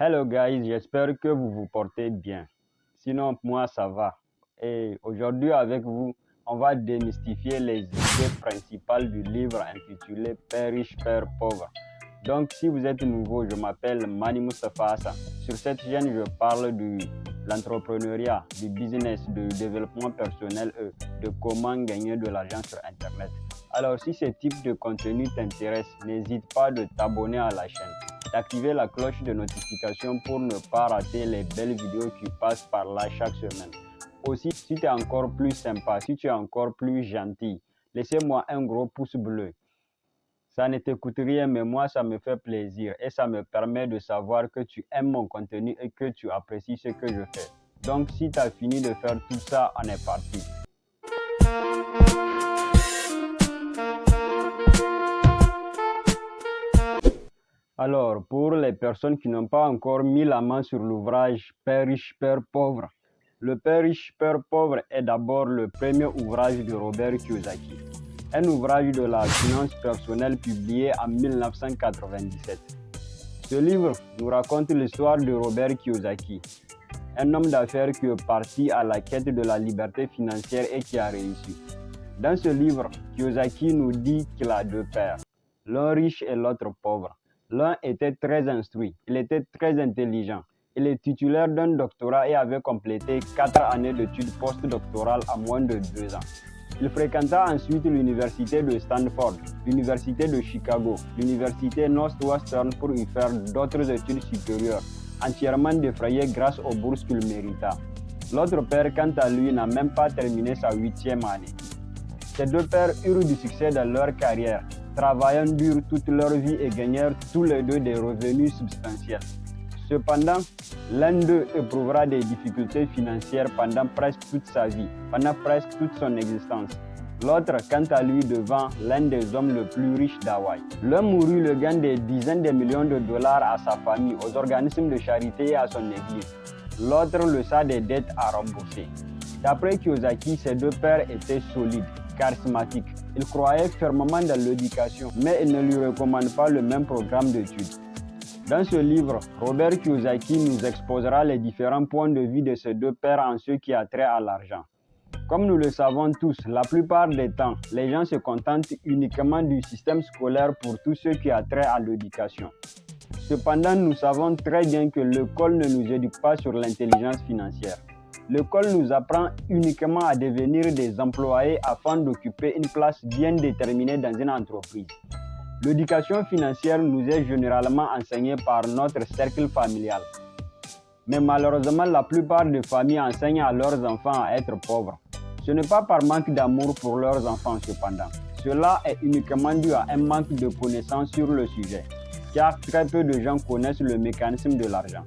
Hello guys, j'espère que vous vous portez bien. Sinon, moi ça va. Et aujourd'hui avec vous, on va démystifier les idées principales du livre intitulé Père riche, Père pauvre. Donc si vous êtes nouveau, je m'appelle Mani Mustafa Hassan. Sur cette chaîne, je parle de l'entrepreneuriat, du business, du développement personnel et de comment gagner de l'argent sur Internet. Alors si ce type de contenu t'intéresse, n'hésite pas de t'abonner à la chaîne, d'activer la cloche de notification pour ne pas rater les belles vidéos qui passent par là chaque semaine. Aussi, si tu es encore plus sympa, si tu es encore plus gentil, laissez-moi un gros pouce bleu. Ça ne te coûte rien, mais moi, ça me fait plaisir et ça me permet de savoir que tu aimes mon contenu et que tu apprécies ce que je fais. Donc, si tu as fini de faire tout ça, on est parti. Alors, pour les personnes qui n'ont pas encore mis la main sur l'ouvrage Père riche, Père pauvre, le Père riche, Père pauvre est d'abord le premier ouvrage de Robert Kiyosaki, un ouvrage de la finance personnelle publié en 1997. Ce livre nous raconte l'histoire de Robert Kiyosaki, un homme d'affaires qui est parti à la quête de la liberté financière et qui a réussi. Dans ce livre, Kiyosaki nous dit qu'il a deux pères, l'un riche et l'autre pauvre. L'un était très instruit, il était très intelligent. Il est titulaire d'un doctorat et avait complété 4 années d'études postdoctorales en moins de 2 ans. Il fréquenta ensuite l'université de Stanford, l'université de Chicago, l'université Northwestern pour y faire d'autres études supérieures, entièrement défrayées grâce aux bourses qu'il mérita. L'autre père, quant à lui, n'a même pas terminé sa 8e année. Ces deux pères eurent du succès dans leur carrière, travaillant dur toute leur vie et gagnèrent tous les deux des revenus substantiels. Cependant, l'un d'eux éprouvera des difficultés financières pendant presque toute sa vie, pendant presque toute son existence. L'autre, quant à lui, devint l'un des hommes les plus riches d'Hawaï. L'un mourut le gain des dizaines de millions de dollars à sa famille, aux organismes de charité et à son église. L'autre laissa des dettes à rembourser. D'après Kiyosaki, ces deux pères étaient solides, charismatiques. Ils croyaient fermement dans l'éducation, mais ils ne lui recommandent pas le même programme d'études. Dans ce livre, Robert Kiyosaki nous exposera les différents points de vue de ces deux pères en ce qui a trait à l'argent. Comme nous le savons tous, la plupart des temps, les gens se contentent uniquement du système scolaire pour tout ce qui a trait à l'éducation. Cependant, nous savons très bien que l'école ne nous éduque pas sur l'intelligence financière. L'école nous apprend uniquement à devenir des employés afin d'occuper une place bien déterminée dans une entreprise. L'éducation financière nous est généralement enseignée par notre cercle familial. Mais malheureusement, la plupart des familles enseignent à leurs enfants à être pauvres. Ce n'est pas par manque d'amour pour leurs enfants cependant. Cela est uniquement dû à un manque de connaissances sur le sujet, car très peu de gens connaissent le mécanisme de l'argent.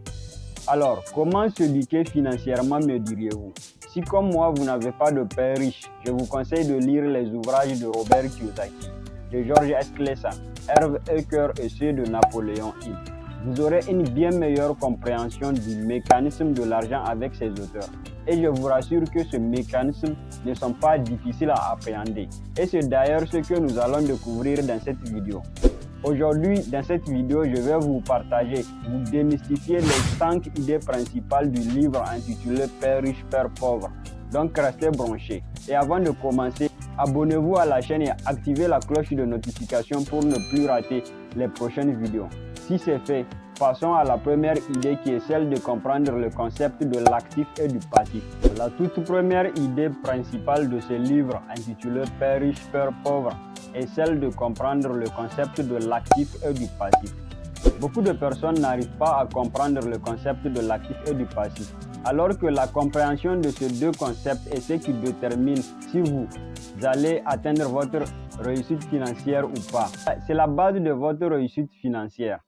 Alors, comment s'éduquer financièrement, me diriez-vous? Si comme moi, vous n'avez pas de père riche, je vous conseille de lire les ouvrages de Robert Kiyosaki, de George S. Clason, Herb Ecker et ceux de Napoléon Hill. Vous aurez une bien meilleure compréhension du mécanisme de l'argent avec ces auteurs. Et je vous rassure que ces mécanismes ne sont pas difficiles à appréhender. Et c'est d'ailleurs ce que nous allons découvrir dans cette vidéo. Aujourd'hui, dans cette vidéo, je vais vous partager, vous démystifier les 5 idées principales du livre intitulé Père riche, Père pauvre. Donc restez branchés. Et avant de commencer, abonnez-vous à la chaîne et activez la cloche de notification pour ne plus rater les prochaines vidéos. Si c'est fait, passons à la première idée qui est celle de comprendre le concept de l'actif et du passif. La toute première idée principale de ce livre intitulé Père riche, Père pauvre est celle de comprendre le concept de l'actif et du passif. Beaucoup de personnes n'arrivent pas à comprendre le concept de l'actif et du passif, alors que la compréhension de ces deux concepts est ce qui détermine si vous allez atteindre votre réussite financière ou pas. C'est la base de votre réussite financière.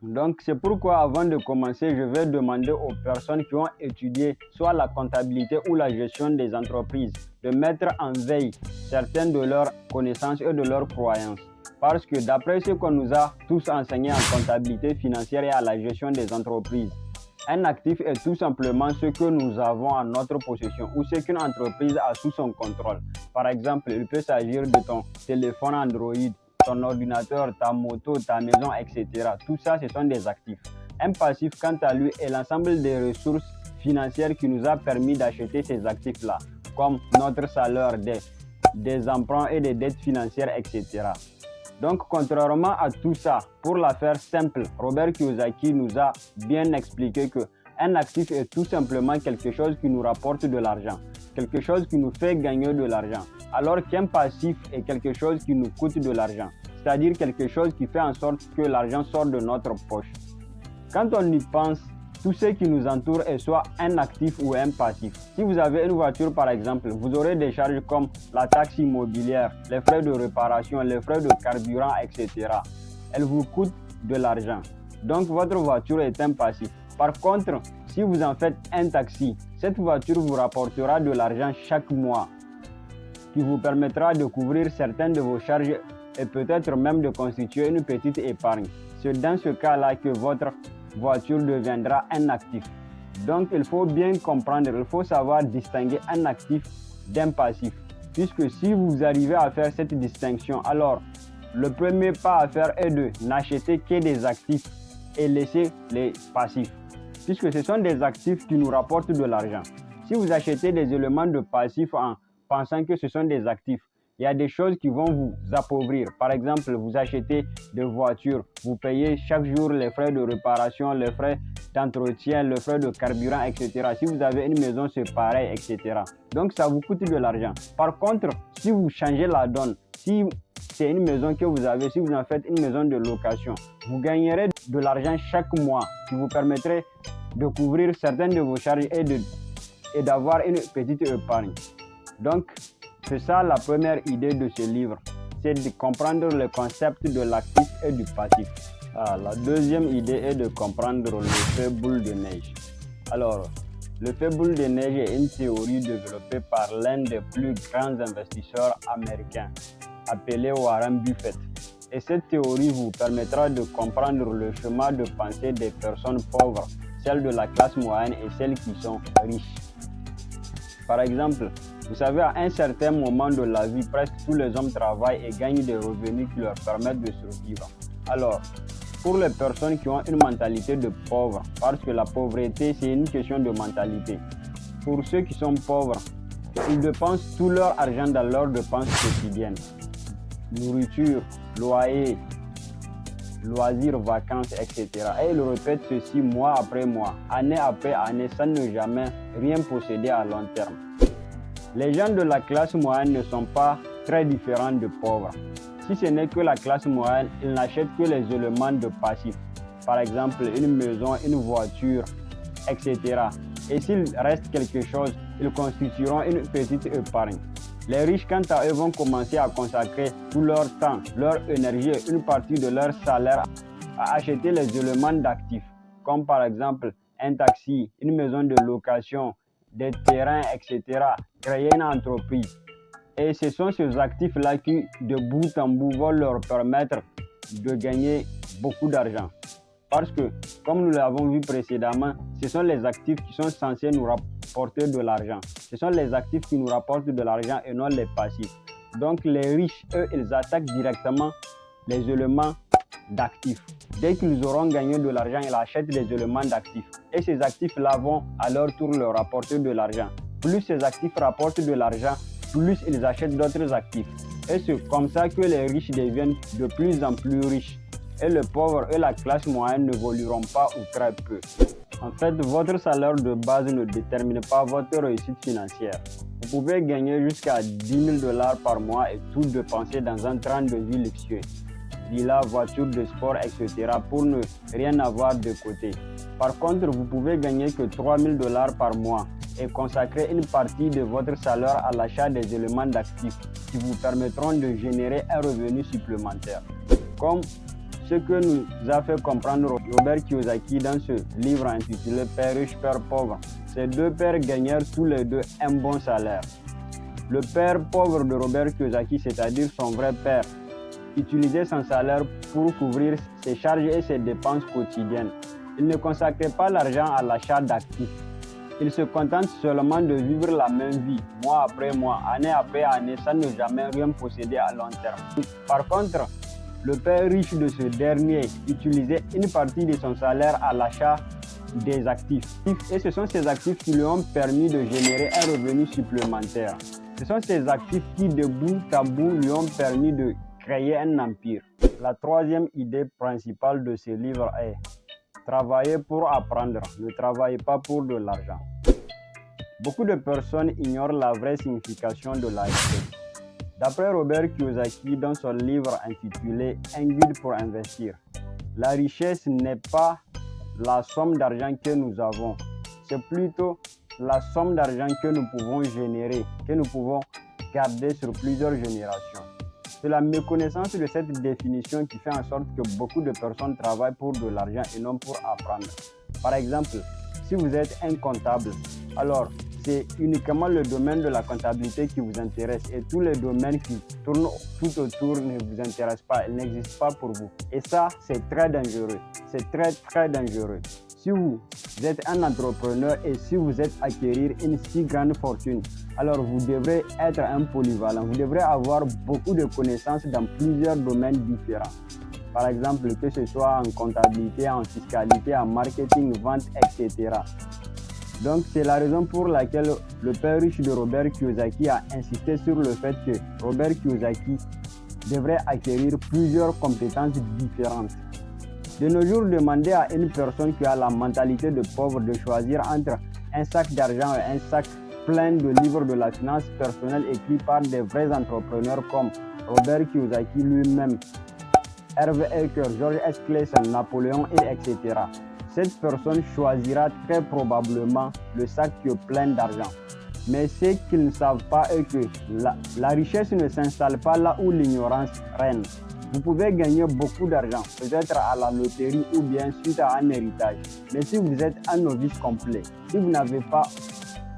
Donc c'est pourquoi avant de commencer, je vais demander aux personnes qui ont étudié soit la comptabilité ou la gestion des entreprises de mettre en veille certaines de leurs connaissances et de leurs croyances. Parce que d'après ce qu'on nous a tous enseigné en comptabilité financière et à la gestion des entreprises, un actif est tout simplement ce que nous avons en notre possession ou ce qu'une entreprise a sous son contrôle. Par exemple, il peut s'agir de ton téléphone Android, ton ordinateur, ta moto, ta maison, etc. Tout ça, ce sont des actifs. Un passif, quant à lui, est l'ensemble des ressources financières qui nous a permis d'acheter ces actifs-là, comme notre salaire, des emprunts et des dettes financières, etc. Donc, contrairement à tout ça, pour la faire simple, Robert Kiyosaki nous a bien expliqué que un actif est tout simplement quelque chose qui nous rapporte de l'argent, quelque chose qui nous fait gagner de l'argent, alors qu'un passif est quelque chose qui nous coûte de l'argent, c'est-à-dire quelque chose qui fait en sorte que l'argent sort de notre poche. Quand on y pense, tout ce qui nous entoure est soit un actif ou un passif. Si vous avez une voiture par exemple, vous aurez des charges comme la taxe immobilière, les frais de réparation, les frais de carburant, etc. Elles vous coûtent de l'argent. Donc votre voiture est un passif. Par contre, si vous en faites un taxi, cette voiture vous rapportera de l'argent chaque mois qui vous permettra de couvrir certaines de vos charges et peut-être même de constituer une petite épargne. C'est dans ce cas-là que votre voiture deviendra un actif. Donc il faut bien comprendre, il faut savoir distinguer un actif d'un passif. Puisque si vous arrivez à faire cette distinction, alors le premier pas à faire est de n'acheter que des actifs et laisser les passifs. Puisque ce sont des actifs qui nous rapportent de l'argent. Si vous achetez des éléments de passifs en pensant que ce sont des actifs, il y a des choses qui vont vous appauvrir. Par exemple, vous achetez des voitures, vous payez chaque jour les frais de réparation, les frais d'entretien, les frais de carburant, etc. Si vous avez une maison, c'est pareil, etc. Donc, ça vous coûte de l'argent. Par contre, si vous changez la donne, si c'est une maison que vous avez, si vous en faites une maison de location, vous gagnerez de l'argent chaque mois qui vous permettrait de couvrir certaines de vos charges et d'avoir une petite épargne. Donc, c'est ça la première idée de ce livre, c'est de comprendre le concept de l'actif et du passif. La deuxième idée est de comprendre l'effet boule de neige. Alors, l'effet boule de neige est une théorie développée par l'un des plus grands investisseurs américains, appelé Warren Buffett. Et cette théorie vous permettra de comprendre le schéma de pensée des personnes pauvres, celles de la classe moyenne et celles qui sont riches. Par exemple, vous savez, à un certain moment de la vie, presque tous les hommes travaillent et gagnent des revenus qui leur permettent de survivre. Alors, pour les personnes qui ont une mentalité de pauvre, parce que la pauvreté, c'est une question de mentalité. Pour ceux qui sont pauvres, ils dépensent tout leur argent dans leurs dépenses quotidiennes. Nourriture, loyer, loisirs, vacances, etc. Et ils répètent ceci mois après mois, année après année, sans ne jamais rien posséder à long terme. Les gens de la classe moyenne ne sont pas très différents de pauvres. Si ce n'est que la classe moyenne, ils n'achètent que les éléments de passif. Par exemple, une maison, une voiture, etc. Et s'il reste quelque chose, ils constitueront une petite épargne. Les riches, quant à eux, vont commencer à consacrer tout leur temps, leur énergie et une partie de leur salaire à acheter les éléments d'actifs, comme par exemple un taxi, une maison de location, des terrains, etc. Créer une entreprise. Et ce sont ces actifs-là qui, de bout en bout, vont leur permettre de gagner beaucoup d'argent. Parce que, comme nous l'avons vu précédemment, ce sont les actifs qui sont censés nous rapporter de l'argent. Ce sont les actifs qui nous rapportent de l'argent et non les passifs. Donc les riches, eux, ils attaquent directement les éléments d'actifs. Dès qu'ils auront gagné de l'argent, ils achètent des éléments d'actifs. Et ces actifs-là vont à leur tour leur rapporter de l'argent. Plus ces actifs rapportent de l'argent, plus ils achètent d'autres actifs. Et c'est comme ça que les riches deviennent de plus en plus riches. Et les pauvres et la classe moyenne n'évolueront pas ou très peu. En fait, votre salaire de base ne détermine pas votre réussite financière. Vous pouvez gagner jusqu'à 10 000 $ par mois et tout dépenser dans un train de vie luxueux. Villa, voiture de sport, etc. pour ne rien avoir de côté. Par contre, vous pouvez gagner que 3 000 $ par mois et consacrer une partie de votre salaire à l'achat des éléments d'actifs qui vous permettront de générer un revenu supplémentaire. Comme ce que nous a fait comprendre Robert Kiyosaki dans ce livre intitulé Père riche, Père pauvre. Ces deux pères gagnèrent tous les deux un bon salaire. Le père pauvre de Robert Kiyosaki, c'est-à-dire son vrai père, utilisait son salaire pour couvrir ses charges et ses dépenses quotidiennes. Il ne consacrait pas l'argent à l'achat d'actifs. Il se contente seulement de vivre la même vie, mois après mois, année après année, sans ne jamais rien posséder à long terme. Par contre, Le père riche de ce dernier utilisait une partie de son salaire à l'achat des actifs. Et ce sont ces actifs qui lui ont permis de générer un revenu supplémentaire. Ce sont ces actifs qui, de bout à bout, lui ont permis de créer un empire. La troisième idée principale de ce livre est travailler pour apprendre, ne travaillez pas pour de l'argent. Beaucoup de personnes ignorent la vraie signification de la richesse. D'après Robert Kiyosaki, dans son livre intitulé Un guide pour investir, la richesse n'est pas la somme d'argent que nous avons, c'est plutôt la somme d'argent que nous pouvons générer, que nous pouvons garder sur plusieurs générations. C'est la méconnaissance de cette définition qui fait en sorte que beaucoup de personnes travaillent pour de l'argent et non pour apprendre. Par exemple, si vous êtes un comptable, alors c'est uniquement le domaine de la comptabilité qui vous intéresse et tous les domaines qui tournent tout autour ne vous intéressent pas, ils n'existent pas pour vous. Et ça, c'est très dangereux. C'est très dangereux. Si vous êtes un entrepreneur et si vous êtes acquérir une si grande fortune, alors vous devrez être un polyvalent. Vous devrez avoir beaucoup de connaissances dans plusieurs domaines différents. Par exemple, que ce soit en comptabilité, en fiscalité, en marketing, vente, etc. Donc, c'est la raison pour laquelle le père riche de Robert Kiyosaki a insisté sur le fait que Robert Kiyosaki devrait acquérir plusieurs compétences différentes. De nos jours, demander à une personne qui a la mentalité de pauvre de choisir entre un sac d'argent et un sac plein de livres de la finance personnelle écrits par des vrais entrepreneurs comme Robert Kiyosaki lui-même, Hervé Eker, George S. Clason, Napoléon, etc. Cette personne choisira très probablement le sac qui est plein d'argent. Mais ce qu'ils ne savent pas est que la richesse ne s'installe pas là où l'ignorance règne. Vous pouvez gagner beaucoup d'argent, peut-être à la loterie ou bien suite à un héritage. Mais si vous êtes un novice complet, si vous n'avez pas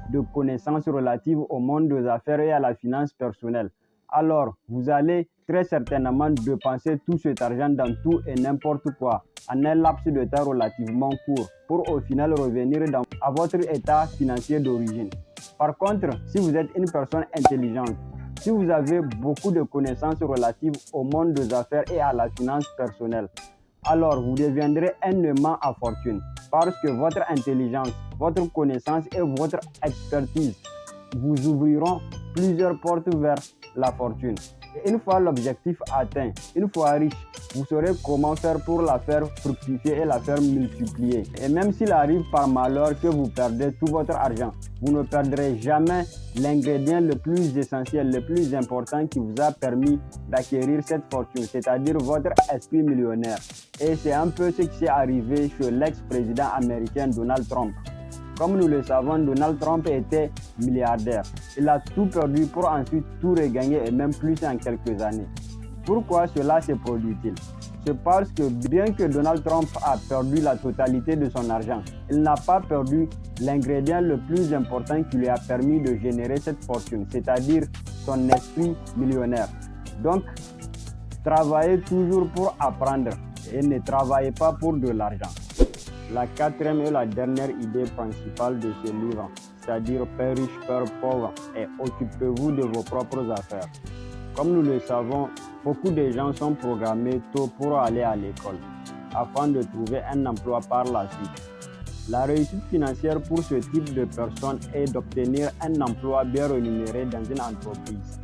de connaissances relatives au monde des affaires et à la finance personnelle, alors vous allez très certainement dépenser tout cet argent dans tout et n'importe quoi en un laps de temps relativement court pour au final revenir à votre état financier d'origine. Par contre, si vous êtes une personne intelligente, si vous avez beaucoup de connaissances relatives au monde des affaires et à la finance personnelle, alors vous deviendrez un aimant à fortune parce que votre intelligence, votre connaissance et votre expertise vous ouvriront plusieurs portes vers la fortune. Et une fois l'objectif atteint, une fois riche, vous saurez comment faire pour la faire fructifier et la faire multiplier. Et même s'il arrive par malheur que vous perdez tout votre argent, vous ne perdrez jamais l'ingrédient le plus essentiel, le plus important qui vous a permis d'acquérir cette fortune, c'est-à-dire votre esprit millionnaire. Et c'est un peu ce qui s'est arrivé chez l'ex-président américain Donald Trump. Comme nous le savons, Donald Trump était milliardaire. Il a tout perdu pour ensuite tout regagner et même plus en quelques années. Pourquoi cela se produit-il? C'est parce que bien que Donald Trump a perdu la totalité de son argent, il n'a pas perdu l'ingrédient le plus important qui lui a permis de générer cette fortune, c'est-à-dire son esprit millionnaire. Donc, travaillez toujours pour apprendre et ne travaillez pas pour de l'argent. La quatrième et la dernière idée principale de ce livre, c'est-à-dire Père riche, Père pauvre, est occupez-vous de vos propres affaires. Comme nous le savons, beaucoup de gens sont programmés tôt pour aller à l'école, afin de trouver un emploi par la suite. La réussite financière pour ce type de personnes est d'obtenir un emploi bien rémunéré dans une entreprise.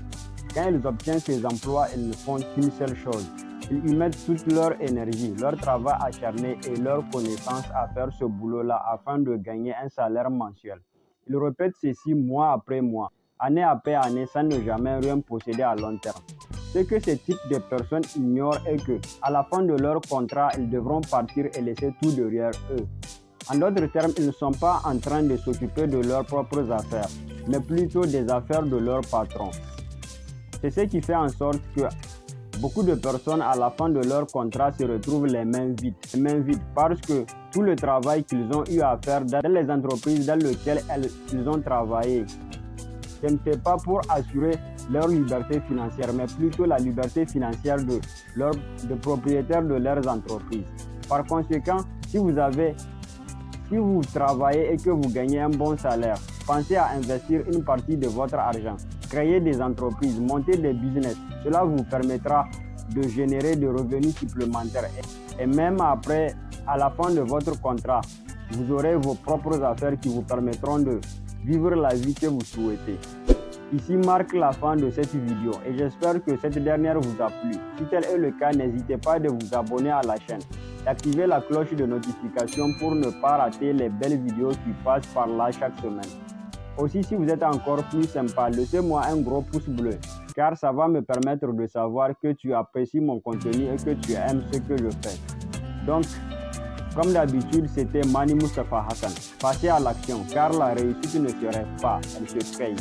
Quand ils obtiennent ces emplois, ils ne font qu'une seule chose. Ils y mettent toute leur énergie, leur travail acharné et leur connaissance à faire ce boulot-là afin de gagner un salaire mensuel. Ils répètent ceci mois après mois, année après année, sans ne jamais rien posséder à long terme. Ce que ce type de personnes ignorent est que, à la fin de leur contrat, ils devront partir et laisser tout derrière eux. En d'autres termes, ils ne sont pas en train de s'occuper de leurs propres affaires, mais plutôt des affaires de leur patron. C'est ce qui fait en sorte que beaucoup de personnes à la fin de leur contrat se retrouvent les mains vides parce que tout le travail qu'ils ont eu à faire dans les entreprises dans lesquelles ils ont travaillé, ce n'était pas pour assurer leur liberté financière, mais plutôt la liberté financière de propriétaires de leurs entreprises. Par conséquent, si vous travaillez et que vous gagnez un bon salaire, pensez à investir une partie de votre argent, créer des entreprises, monter des business. Cela vous permettra de générer des revenus supplémentaires. Et même après, à la fin de votre contrat, vous aurez vos propres affaires qui vous permettront de vivre la vie que vous souhaitez. Ici marque la fin de cette vidéo et j'espère que cette dernière vous a plu. Si tel est le cas, n'hésitez pas de vous abonner à la chaîne, d'activer la cloche de notification pour ne pas rater les belles vidéos qui passent par là chaque semaine. Aussi, si vous êtes encore plus sympa, laissez-moi un gros pouce bleu, car ça va me permettre de savoir que tu apprécies mon contenu et que tu aimes ce que je fais. Donc, comme d'habitude, c'était Mani Mustafa Hassan. Passez à l'action, car la réussite ne se rêve pas, elle se paye.